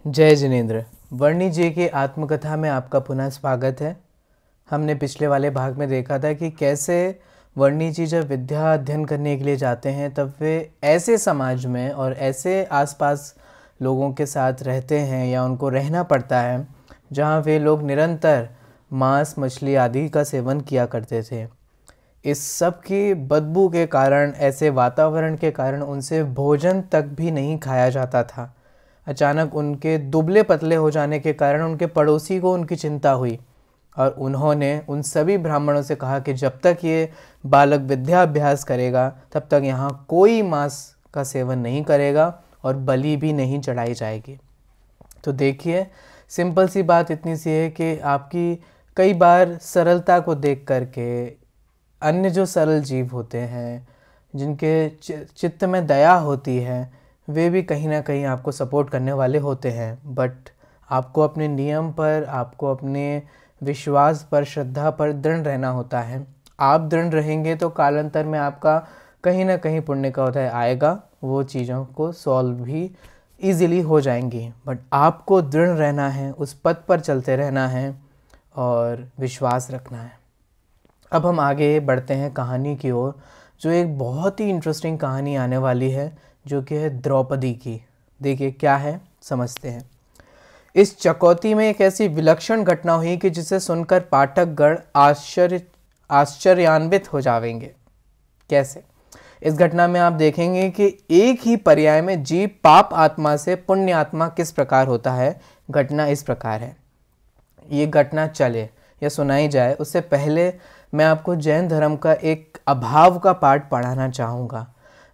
जय जिनेंद्र। वर्णी जी की आत्मकथा में आपका पुनः स्वागत है। हमने पिछले वाले भाग में देखा था कि कैसे वर्णी जी जब विद्या अध्ययन करने के लिए जाते हैं तब वे ऐसे समाज में और ऐसे आसपास लोगों के साथ रहते हैं या उनको रहना पड़ता है जहाँ वे लोग निरंतर मांस मछली आदि का सेवन किया करते थे। इस सब की बदबू के कारण, ऐसे वातावरण के कारण उनसे भोजन तक भी नहीं खाया जाता था। अचानक उनके दुबले पतले हो जाने के कारण उनके पड़ोसी को उनकी चिंता हुई और उन्होंने उन सभी ब्राह्मणों से कहा कि जब तक ये बालक विद्या अभ्यास करेगा तब तक यहाँ कोई मांस का सेवन नहीं करेगा और बलि भी नहीं चढ़ाई जाएगी। तो देखिए, सिंपल सी बात इतनी सी है कि आपकी कई बार सरलता को देख करके अन्य जो सरल जीव होते हैं, जिनके चित्त में दया होती है, वे भी कहीं ना कहीं आपको सपोर्ट करने वाले होते हैं। बट आपको अपने नियम पर, आपको अपने विश्वास पर, श्रद्धा पर दृढ़ रहना होता है। आप दृढ़ रहेंगे तो कालांतर में आपका कहीं ना कहीं पुण्य का उदय आएगा, वो चीज़ों को सॉल्व भी इजीली हो जाएंगी। बट आपको दृढ़ रहना है, उस पथ पर चलते रहना है और विश्वास रखना है। अब हम आगे बढ़ते हैं कहानी की ओर, जो एक बहुत ही इंटरेस्टिंग कहानी आने वाली है, जो कि है द्रौपदी की। देखिए क्या है, समझते हैं। इस चकौती में एक ऐसी विलक्षण घटना हुई कि जिसे सुनकर पाठकगण आश्चर्यान्वित हो जाएंगे। कैसे? इस घटना में आप देखेंगे कि एक ही पर्याय में जीव पाप आत्मा से पुण्य आत्मा किस प्रकार होता है। घटना इस प्रकार है। ये घटना चले या सुनाई जाए उससे पहले मैं आपको जैन धर्म का एक अभाव का पाठ पढ़ाना चाहूँगा।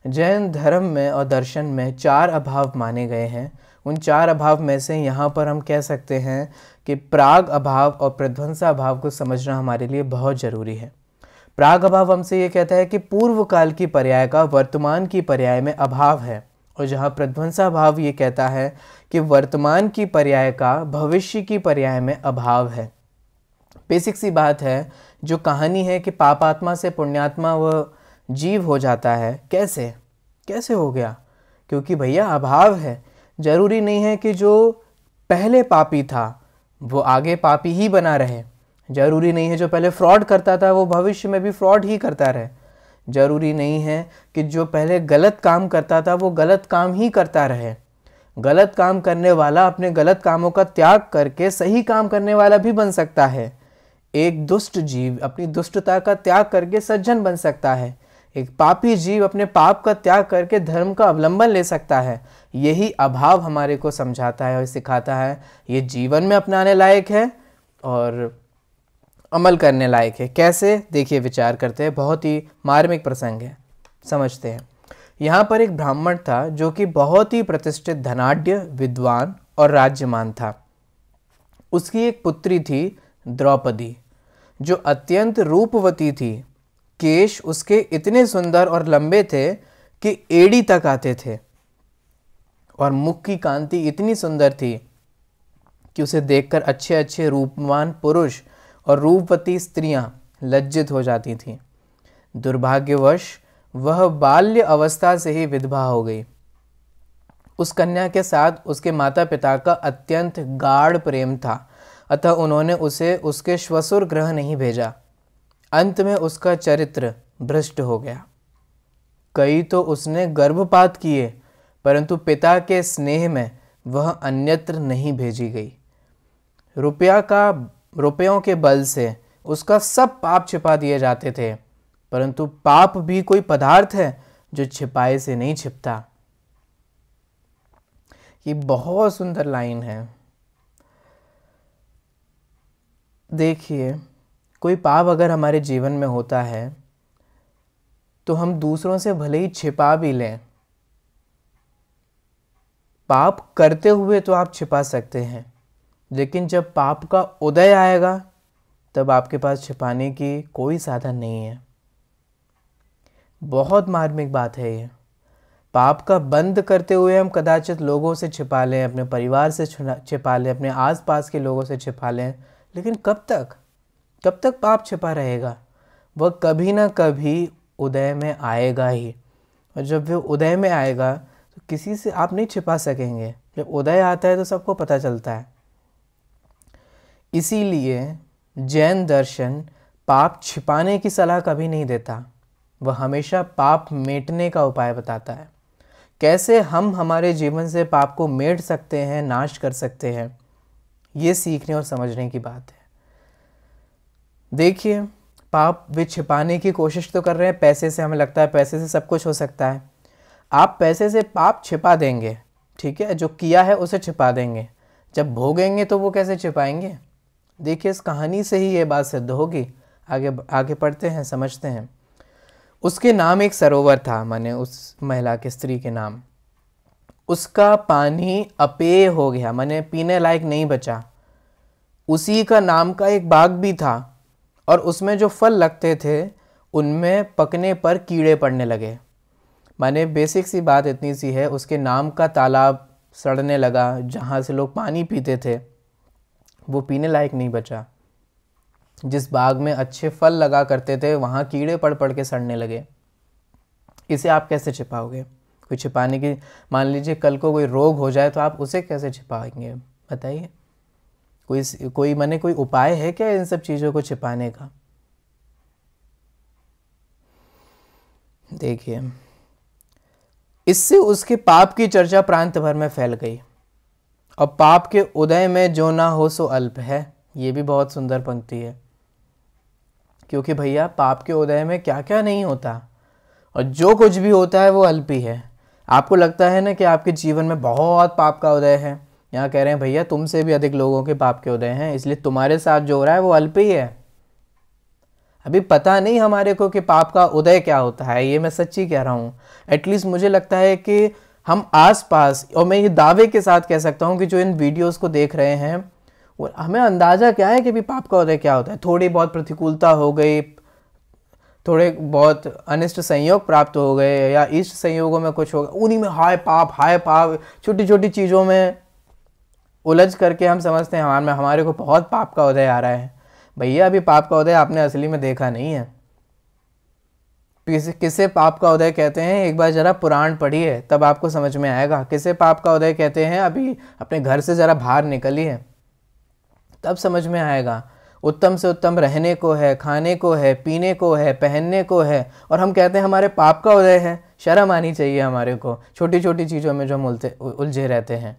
जैन धर्म में और दर्शन में 4 अभाव माने गए हैं। उन 4 अभाव में से यहाँ पर हम कह सकते हैं कि प्राग अभाव और प्रध्वंसा अभाव को समझना हमारे लिए बहुत ज़रूरी है। प्राग अभाव हमसे ये कहता है कि पूर्व काल की पर्याय का वर्तमान की पर्याय में अभाव है, और जहाँ प्रध्वंसा भाव ये कहता है कि वर्तमान की पर्याय का भविष्य की पर्याय में अभाव है। बेसिक सी बात है, जो कहानी है कि पापात्मा से पुण्यात्मा व जीव हो जाता है। कैसे हो गया? क्योंकि भैया अभाव है। जरूरी नहीं है कि जो पहले पापी था वो आगे पापी ही बना रहे। जरूरी नहीं है जो पहले फ्रॉड करता था वो भविष्य में भी फ्रॉड ही करता रहे। जरूरी नहीं है कि जो पहले गलत काम करता था वो गलत काम ही करता रहे। गलत काम करने वाला अपने गलत कामों का त्याग करके सही काम करने वाला भी बन सकता है। एक दुष्ट जीव अपनी दुष्टता का त्याग करके सज्जन बन सकता है। एक पापी जीव अपने पाप का त्याग करके धर्म का अवलंबन ले सकता है। यही अभाव हमारे को समझाता है और सिखाता है। ये जीवन में अपनाने लायक है और अमल करने लायक है। कैसे? देखिए, विचार करते हैं। बहुत ही मार्मिक प्रसंग है, समझते हैं। यहाँ पर एक ब्राह्मण था जो कि बहुत ही प्रतिष्ठित, धनाढ्य, विद्वान और राज्यमान था। उसकी एक पुत्री थी द्रौपदी, जो अत्यंत रूपवती थी। केश उसके इतने सुंदर और लंबे थे कि एड़ी तक आते थे, और मुख की कांति इतनी सुंदर थी कि उसे देखकर अच्छे अच्छे रूपवान पुरुष और रूपवती स्त्रियां लज्जित हो जाती थीं। दुर्भाग्यवश वह बाल्य अवस्था से ही विधवा हो गई। उस कन्या के साथ उसके माता पिता का अत्यंत गाढ़ प्रेम था, अतः उन्होंने उसे उसके श्वशुर गृह नहीं भेजा। अंत में उसका चरित्र भ्रष्ट हो गया। कई तो उसने गर्भपात किए, परंतु पिता के स्नेह में वह अन्यत्र नहीं भेजी गई। रुपयों के बल से उसका सब पाप छिपा दिए जाते थे, परंतु पाप भी कोई पदार्थ है जो छिपाए से नहीं छिपता। ये बहुत सुंदर लाइन है। देखिए, कोई पाप अगर हमारे जीवन में होता है तो हम दूसरों से भले ही छिपा भी लें, पाप करते हुए तो आप छिपा सकते हैं, लेकिन जब पाप का उदय आएगा तब आपके पास छिपाने की कोई साधन नहीं है। बहुत मार्मिक बात है ये। पाप का बंद करते हुए हम कदाचित लोगों से छिपा लें, अपने परिवार से छिपा लें, अपने आसपास के लोगों से छिपा लें, लेकिन कब तक पाप छिपा रहेगा? वह कभी ना कभी उदय में आएगा ही, और जब वह उदय में आएगा तो किसी से आप नहीं छिपा सकेंगे, जब उदय आता है तो सबको पता चलता है। इसीलिए जैन दर्शन पाप छिपाने की सलाह कभी नहीं देता, वह हमेशा पाप मेटने का उपाय बताता है। कैसे हम हमारे जीवन से पाप को मेट सकते हैं, नाश कर सकते हैं, ये सीखने और समझने की बात है। देखिए, पाप वे छिपाने की कोशिश तो कर रहे हैं पैसे से। हमें लगता है पैसे से सब कुछ हो सकता है। आप पैसे से पाप छिपा देंगे, ठीक है, जो किया है उसे छिपा देंगे। जब भोगेंगे तो वो कैसे छिपाएंगे? देखिए, इस कहानी से ही ये बात सिद्ध होगी। आगे आगे पढ़ते हैं, समझते हैं। उसके नाम एक सरोवर था, माने उस महिला के, स्त्री के नाम। उसका पानी अपेय हो गया, माने पीने लायक नहीं बचा। उसी का नाम का एक बाग भी था, और उसमें जो फल लगते थे उनमें पकने पर कीड़े पड़ने लगे। माने बेसिक सी बात इतनी सी है, उसके नाम का तालाब सड़ने लगा, जहाँ से लोग पानी पीते थे वो पीने लायक नहीं बचा। जिस बाग में अच्छे फल लगा करते थे वहाँ कीड़े पड़ पड़ के सड़ने लगे। इसे आप कैसे छिपाओगे? कोई छिपाने की, मान लीजिए कल को कोई रोग हो जाए तो आप उसे कैसे छिपाएंगे? बताइए। कोई उपाय है क्या इन सब चीज़ों को छिपाने का? देखिए, इससे उसके पाप की चर्चा प्रांत भर में फैल गई। और पाप के उदय में जो ना हो सो अल्प है, ये भी बहुत सुंदर पंक्ति है। क्योंकि भैया, पाप के उदय में क्या क्या नहीं होता, और जो कुछ भी होता है वो अल्प ही है। आपको लगता है ना कि आपके जीवन में बहुत पाप का उदय है, यहाँ कह रहे हैं भैया तुमसे भी अधिक लोगों के पाप के उदय हैं, इसलिए तुम्हारे साथ जो हो रहा है वो अल्प ही है। अभी पता नहीं हमारे को कि पाप का उदय क्या होता है, ये मैं सच्ची कह रहा हूँ। एटलीस्ट मुझे लगता है कि हम आसपास, और मैं ये दावे के साथ कह सकता हूँ कि जो इन वीडियोस को देख रहे हैं वो हमें अंदाज़ा क्या है कि भी पाप का उदय क्या होता है। थोड़ी बहुत प्रतिकूलता हो गई, थोड़े बहुत अनिष्ट संयोग प्राप्त हो गए, या इष्ट संयोगों में कुछ हो गया, उन्हीं में हाय पाप, छोटी छोटी चीज़ों में उलझ करके हम समझते हैं हमारे को बहुत पाप का उदय आ रहा है। भैया, अभी पाप का उदय आपने असली में देखा नहीं है। किसे पाप का उदय कहते हैं, एक बार जरा पुराण पढ़िए तब आपको समझ में आएगा किसे पाप का उदय कहते हैं। अभी अपने घर से जरा बाहर निकलिए तब समझ में आएगा। उत्तम से उत्तम रहने को है, खाने को है, पीने को है, पहनने को है, और हम कहते हैं हमारे पाप का उदय है। शर्म आनी चाहिए हमारे को, छोटी छोटी चीज़ों में जो हम उलझे रहते हैं।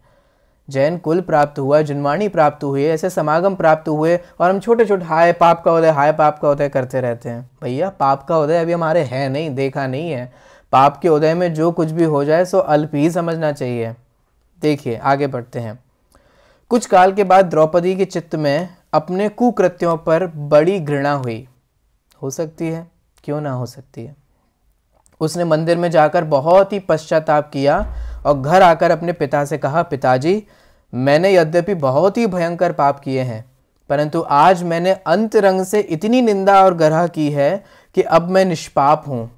जैन कुल प्राप्त हुआ, जुनवाणी प्राप्त हुई, ऐसे समागम प्राप्त हुए, और हम छोटे छोटे हाय पाप का उदय करते रहते हैं। भैया, पाप का उदय अभी हमारे है नहीं, देखा नहीं है। पाप के उदय में जो कुछ भी हो जाए सो अल्प ही समझना चाहिए। देखिए, आगे बढ़ते हैं। कुछ काल के बाद द्रौपदी के चित्त में अपने कुकृत्यों पर बड़ी घृणा हुई। हो सकती है, क्यों ना हो सकती है। उसने मंदिर में जाकर बहुत ही पश्चाताप किया और घर आकर अपने पिता से कहा, पिताजी, मैंने यद्यपि बहुत ही भयंकर पाप किए हैं, परंतु आज मैंने अंतरंग से इतनी निंदा और गर्ह की है कि अब मैं निष्पाप हूँ।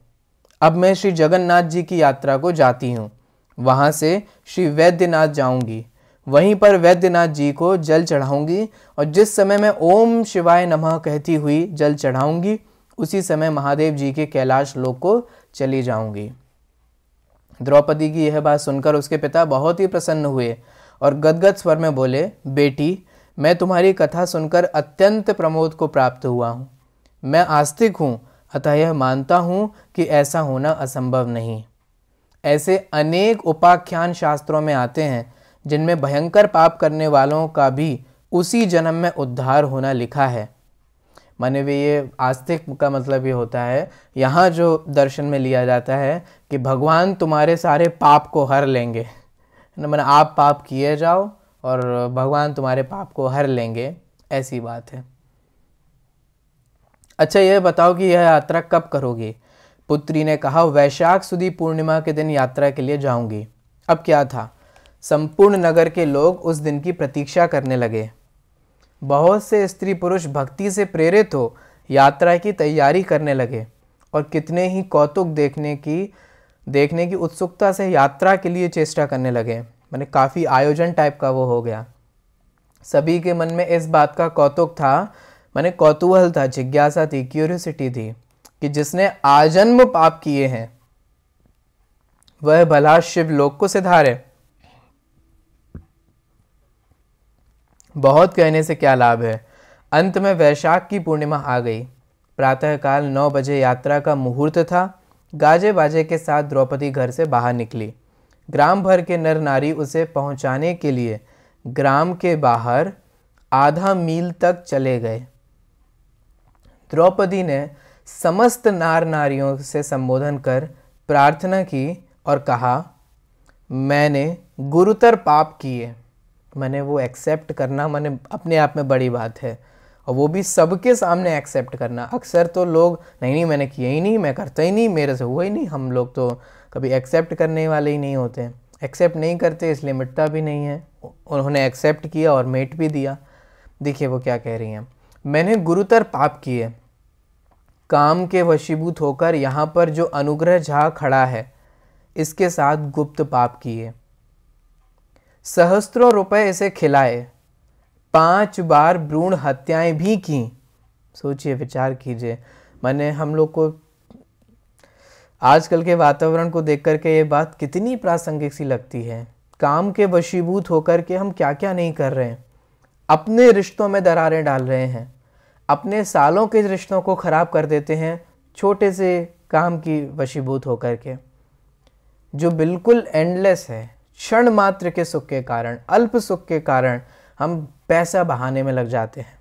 अब मैं श्री जगन्नाथ जी की यात्रा को जाती हूँ, वहाँ से श्री वैद्यनाथ जाऊँगी, वहीं पर वैद्यनाथ जी को जल चढ़ाऊँगी, और जिस समय मैं ओम शिवाय नमः कहती हुई जल चढ़ाऊँगी उसी समय महादेव जी के कैलाश लोक को चली जाऊँगी। द्रौपदी की यह बात सुनकर उसके पिता बहुत ही प्रसन्न हुए और गदगद स्वर में बोले, बेटी, मैं तुम्हारी कथा सुनकर अत्यंत प्रमोद को प्राप्त हुआ हूँ। मैं आस्तिक हूँ, अतः यह मानता हूँ कि ऐसा होना असंभव नहीं। ऐसे अनेक उपाख्यान शास्त्रों में आते हैं जिनमें भयंकर पाप करने वालों का भी उसी जन्म में उद्धार होना लिखा है। माने वे, ये आस्तिक का मतलब ये होता है, यहाँ जो दर्शन में लिया जाता है कि भगवान तुम्हारे सारे पाप को हर लेंगे। माने आप पाप किए जाओ और भगवान तुम्हारे पाप को हर लेंगे, ऐसी बात है। अच्छा, यह बताओ कि यह यात्रा कब करोगी? पुत्री ने कहा, वैशाख सुदी पूर्णिमा के दिन यात्रा के लिए जाऊंगी। अब क्या था, संपूर्ण नगर के लोग उस दिन की प्रतीक्षा करने लगे। बहुत से स्त्री पुरुष भक्ति से प्रेरित हो यात्रा की तैयारी करने लगे, और कितने ही कौतुक देखने की उत्सुकता से यात्रा के लिए चेष्टा करने लगे। माने काफ़ी आयोजन टाइप का वो हो गया। सभी के मन में इस बात का कौतुक था, माने कौतूहल था, जिज्ञासा थी, क्यूरियोसिटी थी कि जिसने आजन्म पाप किए हैं वह भला शिव लोक को सिधारे। बहुत कहने से क्या लाभ है। अंत में वैशाख की पूर्णिमा आ गई। प्रातःकाल 9 बजे यात्रा का मुहूर्त था। गाजे बाजे के साथ द्रौपदी घर से बाहर निकली। ग्राम भर के नर नारी उसे पहुंचाने के लिए ग्राम के बाहर आधा मील तक चले गए। द्रौपदी ने समस्त नार नारियों से संबोधन कर प्रार्थना की और कहा, मैंने गुरुतर पाप किए। मैंने वो एक्सेप्ट करना मैंने अपने आप में बड़ी बात है, और वो भी सबके सामने एक्सेप्ट करना। अक्सर तो लोग नहीं मैंने किया ही नहीं, मैं करता ही नहीं, मेरे से हुआ ही नहीं। हम लोग तो कभी एक्सेप्ट करने वाले ही नहीं होते हैं। एक्सेप्ट नहीं करते इसलिए मिटता भी नहीं है। उन्होंने एक्सेप्ट किया और मिट भी दिया। देखिए वो क्या कह रही हैं, मैंने गुरुतर पाप किए। काम के वशीभूत होकर यहाँ पर जो अनुग्रह झा खड़ा है इसके साथ गुप्त पाप किए। सहस्त्रों रुपए इसे खिलाए, 5 बार भ्रूण हत्याएं भी की। सोचिए, विचार कीजिए। मैंने हम लोग को आजकल के वातावरण को देख करके ये बात कितनी प्रासंगिक सी लगती है। काम के वशीभूत होकर के हम क्या क्या नहीं कर रहे हैं। अपने रिश्तों में दरारें डाल रहे हैं, अपने सालों के रिश्तों को खराब कर देते हैं छोटे से काम की वशीभूत होकर के, जो बिल्कुल एंडलेस है। क्षण मात्र के सुख के कारण, अल्प सुख के कारण हम पैसा बहाने में लग जाते हैं।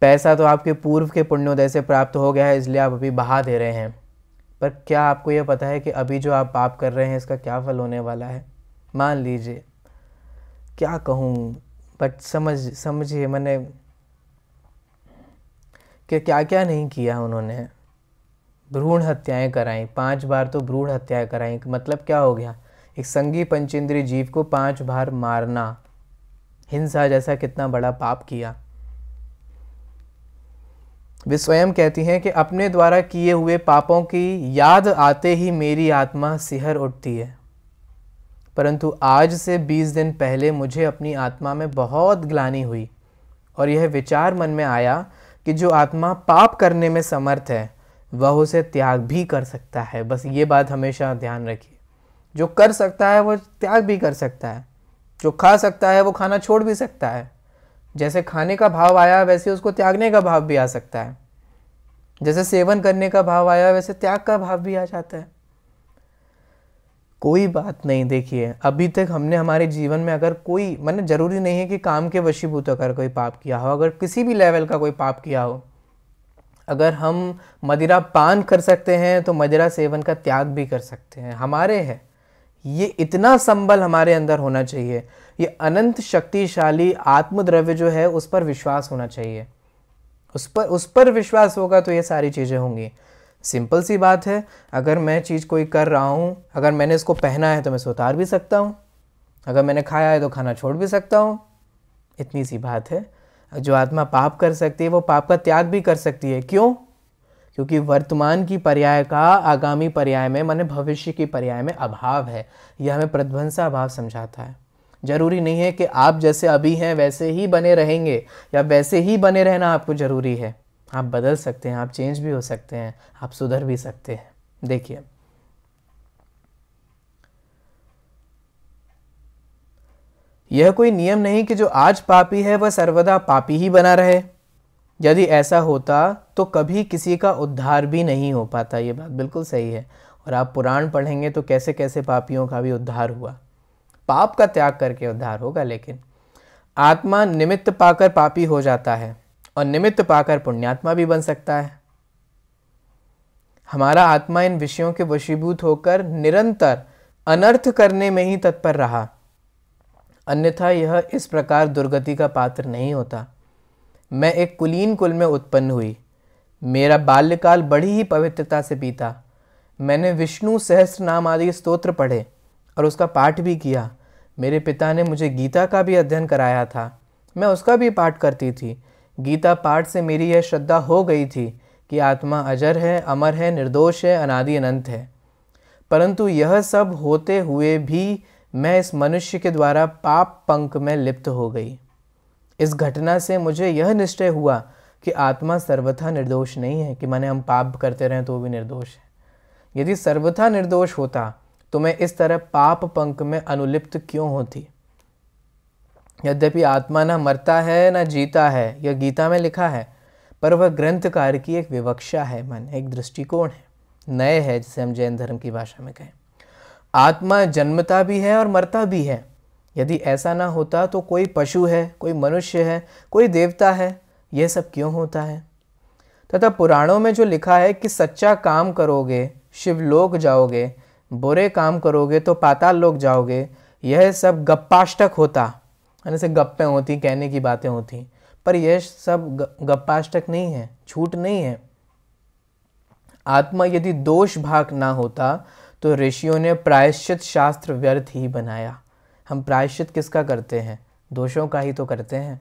पैसा तो आपके पूर्व के पुण्योदय से प्राप्त हो गया है, इसलिए आप अभी बहा दे रहे हैं। पर क्या आपको यह पता है कि अभी जो आप पाप कर रहे हैं इसका क्या फल होने वाला है? मान लीजिए, क्या कहूँ, बट समझिए मैंने कि क्या क्या नहीं किया उन्होंने। भ्रूण हत्याएं कराई, 5 बार तो भ्रूण हत्याएं कराई। मतलब क्या हो गया, एक संगी पंचेंद्रिय जीव को 5 बार मारना, हिंसा जैसा कितना बड़ा पाप किया। वे स्वयं कहती हैं कि अपने द्वारा किए हुए पापों की याद आते ही मेरी आत्मा सिहर उठती है। परंतु आज से 20 दिन पहले मुझे अपनी आत्मा में बहुत ग्लानि हुई और यह विचार मन में आया कि जो आत्मा पाप करने में समर्थ है वह उसे त्याग भी कर सकता है। बस ये बात हमेशा ध्यान रखिए, जो कर सकता है वो त्याग भी कर सकता है। जो खा सकता है वो खाना छोड़ भी सकता है। जैसे खाने का भाव आया वैसे उसको त्यागने का भाव भी आ सकता है। जैसे सेवन करने का भाव आया वैसे त्याग का भाव भी आ जाता है। कोई बात नहीं। देखिए, अभी तक हमने हमारे जीवन में अगर कोई, माने जरूरी नहीं है कि काम के वशीभूत होकर कोई पाप किया हो, अगर किसी भी लेवल का कोई पाप किया हो, अगर हम मदिरा पान कर सकते हैं तो मदिरा सेवन का त्याग भी कर सकते हैं। हमारे है ये, इतना संबल हमारे अंदर होना चाहिए। ये अनंत शक्तिशाली आत्मद्रव्य जो है उस पर विश्वास होना चाहिए। उस पर विश्वास होगा तो ये सारी चीज़ें होंगी। सिंपल सी बात है, अगर मैं चीज़ कोई कर रहा हूँ, अगर मैंने इसको पहना है तो मैं उतार भी सकता हूँ, अगर मैंने खाया है तो खाना छोड़ भी सकता हूँ। इतनी सी बात है। जो आत्मा पाप कर सकती है वो पाप का त्याग भी कर सकती है। क्यों? क्योंकि वर्तमान की पर्याय का आगामी पर्याय में, माने भविष्य की पर्याय में अभाव है। यह हमें प्रध्वंसा अभाव समझाता है। जरूरी नहीं है कि आप जैसे अभी हैं वैसे ही बने रहेंगे या वैसे ही बने रहना आपको जरूरी है। आप बदल सकते हैं, आप चेंज भी हो सकते हैं, आप सुधर भी सकते हैं। देखिए, यह कोई नियम नहीं कि जो आज पापी है वह सर्वदा पापी ही बना रहे। यदि ऐसा होता तो कभी किसी का उद्धार भी नहीं हो पाता। ये बात बिल्कुल सही है। और आप पुराण पढ़ेंगे तो कैसे कैसे पापियों का भी उद्धार हुआ। पाप का त्याग करके उद्धार होगा। लेकिन आत्मा निमित्त पाकर पापी हो जाता है और निमित्त पाकर पुण्यात्मा भी बन सकता है। हमारा आत्मा इन विषयों के वशीभूत होकर निरंतर अनर्थ करने में ही तत्पर रहा, अन्यथा यह इस प्रकार दुर्गति का पात्र नहीं होता। मैं एक कुलीन कुल में उत्पन्न हुई। मेरा बाल्यकाल बड़ी ही पवित्रता से बीता। मैंने विष्णु सहस्त्र नाम आदि स्तोत्र पढ़े और उसका पाठ भी किया। मेरे पिता ने मुझे गीता का भी अध्ययन कराया था, मैं उसका भी पाठ करती थी। गीता पाठ से मेरी यह श्रद्धा हो गई थी कि आत्मा अजर है, अमर है, निर्दोष है, अनादि अनंत है। परंतु यह सब होते हुए भी मैं इस मनुष्य के द्वारा पाप पंख में लिप्त हो गई। इस घटना से मुझे यह निश्चय हुआ कि आत्मा सर्वथा निर्दोष नहीं है, कि माने हम पाप करते रहें तो वो भी निर्दोष है। यदि सर्वथा निर्दोष होता तो मैं इस तरह पाप पंख में अनुलिप्त क्यों होती? यद्यपि आत्मा ना मरता है ना जीता है, यह गीता में लिखा है, पर वह ग्रंथकार की एक विवक्षा है, मन एक दृष्टिकोण है, नए है, जिसे हम जैन धर्म की भाषा में कहें। आत्मा जन्मता भी है और मरता भी है। यदि ऐसा ना होता तो कोई पशु है, कोई मनुष्य है, कोई देवता है, यह सब क्यों होता है? तथा पुराणों में जो लिखा है कि सच्चा काम करोगे शिवलोक जाओगे, बुरे काम करोगे तो पाताल लोक जाओगे, यह सब गप्पाष्टक होता, यानी से गप्पे होती, कहने की बातें होती, पर यह सब गप्पाष्टक नहीं है, झूठ नहीं है। आत्मा यदि दोष भाग ना होता तो ऋषियों ने प्रायश्चित शास्त्र व्यर्थ ही बनाया। हम प्रायश्चित किसका करते हैं? दोषों का ही तो करते हैं।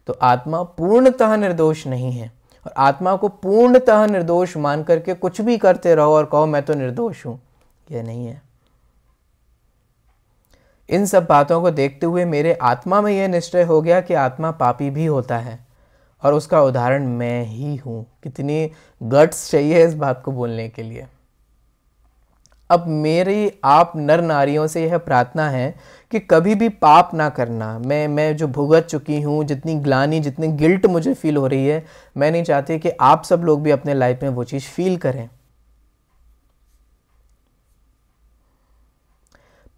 तो आत्मा पूर्णतः निर्दोष नहीं है, और आत्मा को पूर्णतः निर्दोष मान करके कुछ भी करते रहो और कहो मैं तो निर्दोष हूं, यह नहीं है। इन सब बातों को देखते हुए मेरे आत्मा में यह निश्चय हो गया कि आत्मा पापी भी होता है, और उसका उदाहरण मैं ही हूं। कितनी गट्स चाहिए इस बात को बोलने के लिए। अब मेरी आप नर नारियों से यह प्रार्थना है कि कभी भी पाप ना करना। मैं जो भुगत चुकी हूँ, जितनी ग्लानि, जितनी गिल्ट मुझे फील हो रही है, मैं नहीं चाहती कि आप सब लोग भी अपने लाइफ में वो चीज़ फील करें।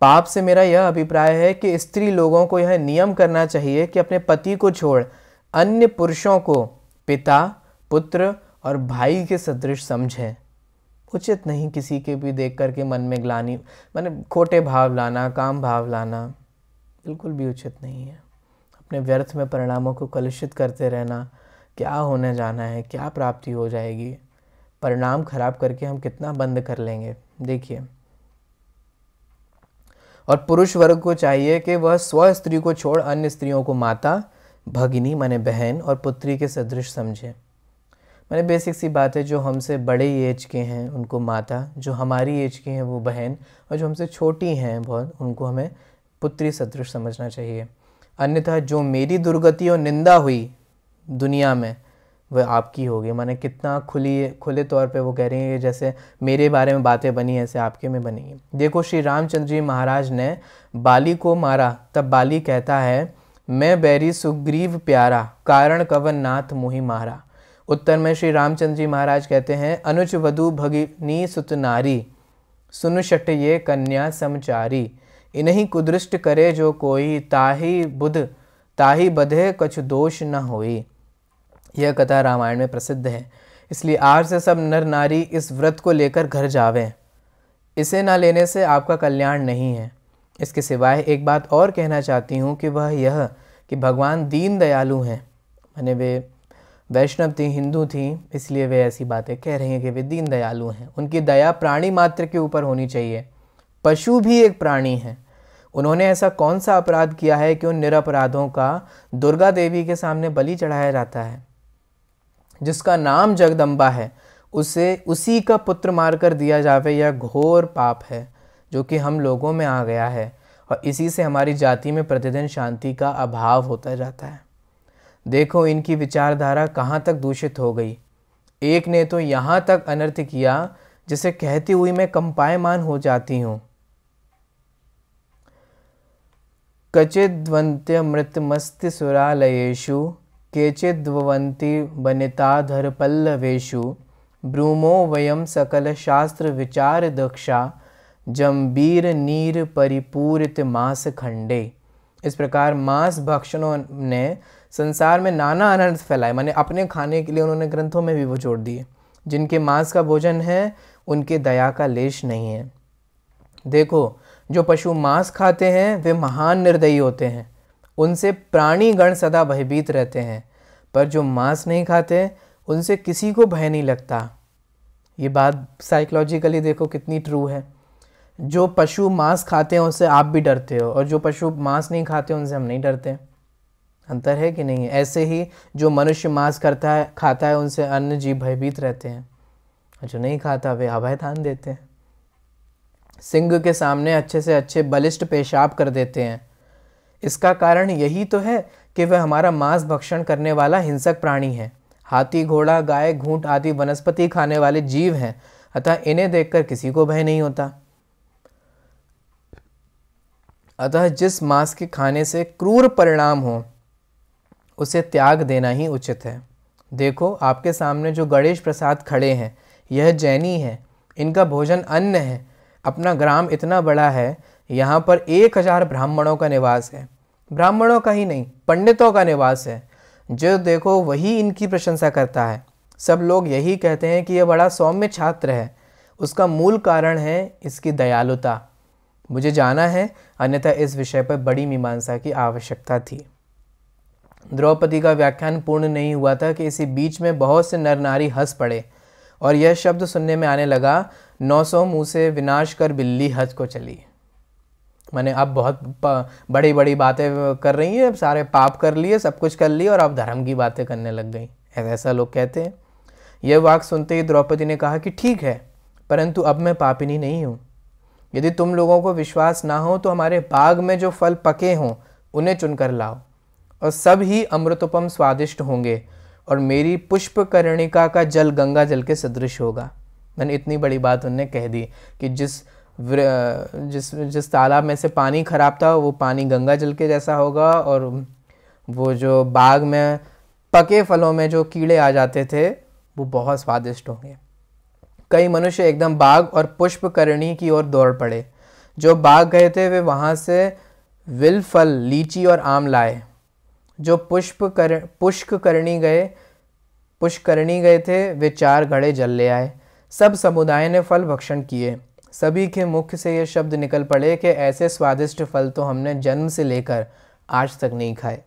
पाप से मेरा यह अभिप्राय है कि स्त्री लोगों को यह नियम करना चाहिए कि अपने पति को छोड़ अन्य पुरुषों को पिता, पुत्र और भाई के सदृश समझें। उचित नहीं किसी के भी देख करके मन में ग्लानि, माने खोटे भाव लाना, काम भाव लाना, बिल्कुल भी उचित नहीं है। अपने व्यर्थ में परिणामों को कलुषित करते रहना, क्या होने जाना है, क्या प्राप्ति हो जाएगी, परिणाम खराब करके हम कितना बंद कर लेंगे। देखिए, और पुरुष वर्ग को चाहिए कि वह स्व स्त्री को छोड़ अन्य स्त्रियों को माता, भगिनी माने बहन और पुत्री के सदृश समझे। मैंने बेसिक सी बात है, जो हमसे बड़े एज के हैं उनको माता, जो हमारी एज के हैं वो बहन, और जो हमसे छोटी हैं बहुत उनको हमें पुत्री सदृश समझना चाहिए। अन्यथा जो मेरी दुर्गति और निंदा हुई दुनिया में वह आपकी होगी। माने कितना खुले तौर पे वो कह रही है, जैसे मेरे बारे में बातें बनी ऐसे आपके में बनेंगी। देखो, श्री रामचंद्र जी महाराज ने बाली को मारा, तब बाली कहता है मैं बैरी सुग्रीव प्यारा, कारण कवन नाथ मोहि मारा। उत्तर में श्री रामचंद्र जी महाराज कहते हैं अनुज वधु भगिनी सुत नारी, सुन शट ये कन्या समचारी, इन्हीं कुदृष्ट करे जो कोई, ताही बधे कछु दोष न होई। यह कथा रामायण में प्रसिद्ध है। इसलिए आज से सब नर नारी इस व्रत को लेकर घर जावें। इसे ना लेने से आपका कल्याण नहीं है। इसके सिवाय एक बात और कहना चाहती हूँ कि वह यह कि भगवान दीन दयालु हैं। मैंने वे वैष्णव थी, हिंदू थी, इसलिए वे ऐसी बातें कह रही हैं कि वे दीन दयालु हैं। उनकी दया प्राणी मात्र के ऊपर होनी चाहिए। पशु भी एक प्राणी है। उन्होंने ऐसा कौन सा अपराध किया है कि उन निरपराधों का दुर्गा देवी के सामने बलि चढ़ाया जाता है? जिसका नाम जगदम्बा है उसे उसी का पुत्र मारकर दिया जावे, यह घोर पाप है जो कि हम लोगों में आ गया है, और इसी से हमारी जाति में प्रतिदिन शांति का अभाव होता जाता है। देखो इनकी विचारधारा कहाँ तक दूषित हो गई। एक ने तो यहाँ तक अनर्थ किया जिसे कहती हुई मैं कंपायमान हो जाती हूँ। कचिद्वंत्य मृतमस्ति सुरालयेषु, केचिद्वन्ति वनिताधर पल्लवेषु, ब्रूमो वयम सकल शास्त्र विचार दक्षा, जम्बीर नीर परिपूरित मांस खंडे। इस प्रकार मांस भक्षणों ने संसार में नाना अनर्थ फैलाए। माने अपने खाने के लिए उन्होंने ग्रंथों में भी वो जोड़ दिए। जिनके मांस का भोजन है उनके दया का लेश नहीं है। देखो, जो पशु मांस खाते हैं वे महान निर्दयी होते हैं, उनसे प्राणी गण सदा भयभीत रहते हैं, पर जो मांस नहीं खाते उनसे किसी को भय नहीं लगता। ये बात साइकोलॉजिकली देखो कितनी ट्रू है। जो पशु मांस खाते हैं उनसे आप भी डरते हो, और जो पशु मांस नहीं खाते उनसे हम नहीं डरते। अंतर है कि नहीं? ऐसे ही जो मनुष्य मांस खाता है उनसे अन्य जीव भयभीत रहते हैं, और जो नहीं खाता वे अभय दान देते हैं। सिंह के सामने अच्छे से अच्छे बलिष्ठ पेशाब कर देते हैं। इसका कारण यही तो है कि वह हमारा मांस भक्षण करने वाला हिंसक प्राणी है। हाथी, घोड़ा, गाय, घूंट आदि वनस्पति खाने वाले जीव हैं, अतः इन्हें देखकर किसी को भय नहीं होता। अतः जिस मांस के खाने से क्रूर परिणाम हो उसे त्याग देना ही उचित है। देखो आपके सामने जो गणेश प्रसाद खड़े हैं, यह जैनी है, इनका भोजन अन्न है। अपना ग्राम इतना बड़ा है, यहाँ पर 1000 ब्राह्मणों का निवास है। ब्राह्मणों का ही नहीं, पंडितों का निवास है। जो देखो वही इनकी प्रशंसा करता है। सब लोग यही कहते हैं कि यह बड़ा सौम्य छात्र है। उसका मूल कारण है इसकी दयालुता। मुझे जाना है, अन्यथा इस विषय पर बड़ी मीमांसा की आवश्यकता थी। द्रौपदी का व्याख्यान पूर्ण नहीं हुआ था कि इसी बीच में बहुत से नर नारी हंस पड़े और यह शब्द सुनने में आने लगा, 900 मुँह से विनाश कर बिल्ली हज को चली। मैंने अब बहुत बड़ी बड़ी बातें कर रही है, सारे पाप कर लिए, सब कुछ कर लिए और अब धर्म की बातें करने लग गई, ऐसा लोग कहते हैं। यह वाक्य सुनते ही द्रौपदी ने कहा कि ठीक है, परंतु अब मैं पापिनी नहीं हूँ। यदि तुम लोगों को विश्वास ना हो तो हमारे बाग में जो फल पके हों उन्हें चुनकर लाओ, और सब ही अमृतोपम स्वादिष्ट होंगे और मेरी पुष्पकर्णिका का जल गंगा जल के सदृश होगा। मैंने इतनी बड़ी बात उन्हें कह दी कि जिस तालाब में से पानी खराब था वो पानी गंगा जल के जैसा होगा, और वो जो बाग में पके फलों में जो कीड़े आ जाते थे वो बहुत स्वादिष्ट होंगे। कई मनुष्य एकदम बाग और पुष्पकर्णी की ओर दौड़ पड़े। जो बाग गए थे वे वहाँ से विल फल, लीची और आम लाए। जो पुष्पकर्णी गए थे वे 4 घड़े जल ले आए। सब समुदाय ने फल भक्षण किए। सभी के मुख से ये शब्द निकल पड़े कि ऐसे स्वादिष्ट फल तो हमने जन्म से लेकर आज तक नहीं खाए।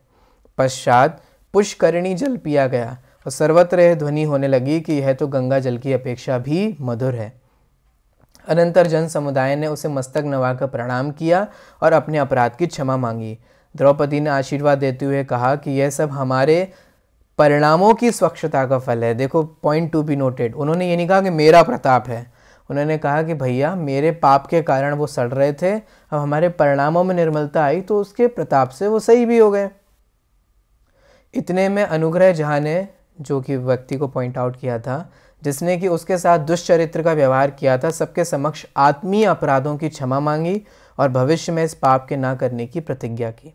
पश्चात पुष्करणी जल पिया गया और सर्वत्र यह ध्वनि होने लगी कि यह तो गंगा जल की अपेक्षा भी मधुर है। अनंतर जन समुदाय ने उसे मस्तक नवाकर प्रणाम किया और अपने अपराध की क्षमा मांगी। द्रौपदी ने आशीर्वाद देते हुए कहा कि यह सब हमारे परिणामों की स्वच्छता का फल है। देखो, पॉइंट टू बी नोटेड, उन्होंने ये नहीं कहा कि मेरा प्रताप है। उन्होंने कहा कि भैया मेरे पाप के कारण वो सड़ रहे थे, अब हमारे परिणामों में निर्मलता आई तो उसके प्रताप से वो सही भी हो गए। इतने में अनुग्रह जहाँ ने, जो कि व्यक्ति को पॉइंट आउट किया था, जिसने कि उसके साथ दुष्चरित्र का व्यवहार किया था, सबके समक्ष आत्मीय अपराधों की क्षमा मांगी और भविष्य में इस पाप के ना करने की प्रतिज्ञा की।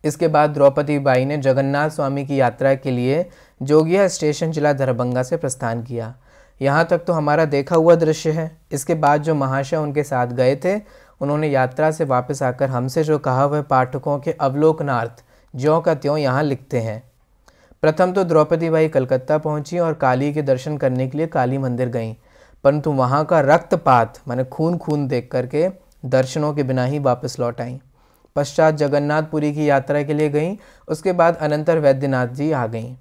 इसके बाद द्रौपदी बाई ने जगन्नाथ स्वामी की यात्रा के लिए जोगिया स्टेशन जिला दरभंगा से प्रस्थान किया। यहाँ तक तो हमारा देखा हुआ दृश्य है। इसके बाद जो महाशय उनके साथ गए थे, उन्होंने यात्रा से वापस आकर हमसे जो कहा वह पाठकों के अवलोकनार्थ ज्यों का त्यों यहाँ लिखते हैं। प्रथम तो द्रौपदी बाई कलकत्ता पहुंची और काली के दर्शन करने के लिए काली मंदिर गईं, परंतु वहाँ का रक्तपात माने खून देख करके दर्शनों के बिना ही वापस लौट आईं। पश्चात जगन्नाथपुरी की यात्रा के लिए गईं। उसके बाद अनंतर वैद्यनाथ जी आ गईं।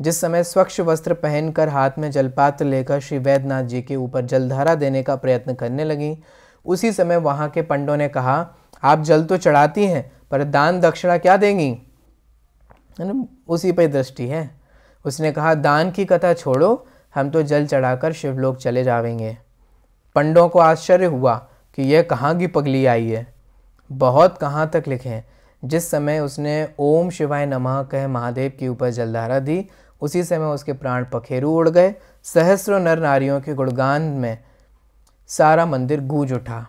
जिस समय स्वच्छ वस्त्र पहनकर हाथ में जलपात्र लेकर श्री वैद्यनाथ जी के ऊपर जलधारा देने का प्रयत्न करने लगीं, उसी समय वहाँ के पंडों ने कहा, आप जल तो चढ़ाती हैं पर दान दक्षिणा क्या देंगी? उसी पर दृष्टि है। उसने कहा, दान की कथा छोड़ो, हम तो जल चढ़ाकर शिवलोक चले जाएंगे। पंडों को आश्चर्य हुआ कि यह कहाँ की पगली आई है। बहुत कहाँ तक लिखें। जिस समय उसने ओम शिवाय नमः कह महादेव के ऊपर जलधारा दी, उसी समय उसके प्राण पखेरु उड़ गए। सहस्रों नर नारियों के गुणगान में सारा मंदिर गूंज उठा।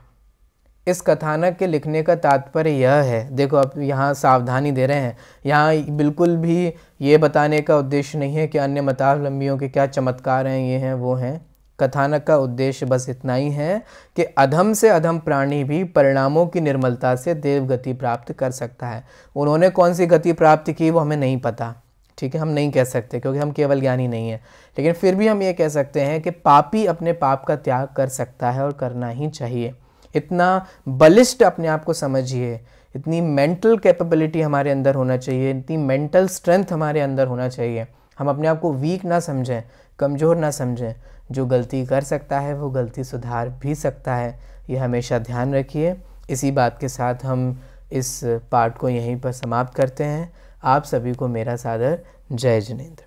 इस कथानक के लिखने का तात्पर्य यह है, देखो अब यहाँ सावधानी दे रहे हैं, यहाँ बिल्कुल भी ये बताने का उद्देश्य नहीं है कि अन्य मतावलंबियों के क्या चमत्कार हैं, ये हैं वो हैं। कथानक का उद्देश्य बस इतना ही है कि अधम से अधम प्राणी भी परिणामों की निर्मलता से देव गति प्राप्त कर सकता है। उन्होंने कौन सी गति प्राप्त की वो हमें नहीं पता, ठीक है, हम नहीं कह सकते क्योंकि हम केवल ज्ञानी नहीं है, लेकिन फिर भी हम ये कह सकते हैं कि पापी अपने पाप का त्याग कर सकता है और करना ही चाहिए। इतना बलिष्ठ अपने आप को समझिए, इतनी मेंटल कैपेबिलिटी हमारे अंदर होना चाहिए, इतनी मेंटल स्ट्रेंथ हमारे अंदर होना चाहिए। हम अपने आप को वीक ना समझें, कमज़ोर ना समझें। जो गलती कर सकता है वो गलती सुधार भी सकता है, ये हमेशा ध्यान रखिए। इसी बात के साथ हम इस पाठ को यहीं पर समाप्त करते हैं। आप सभी को मेरा सादर जय जिनेंद्र।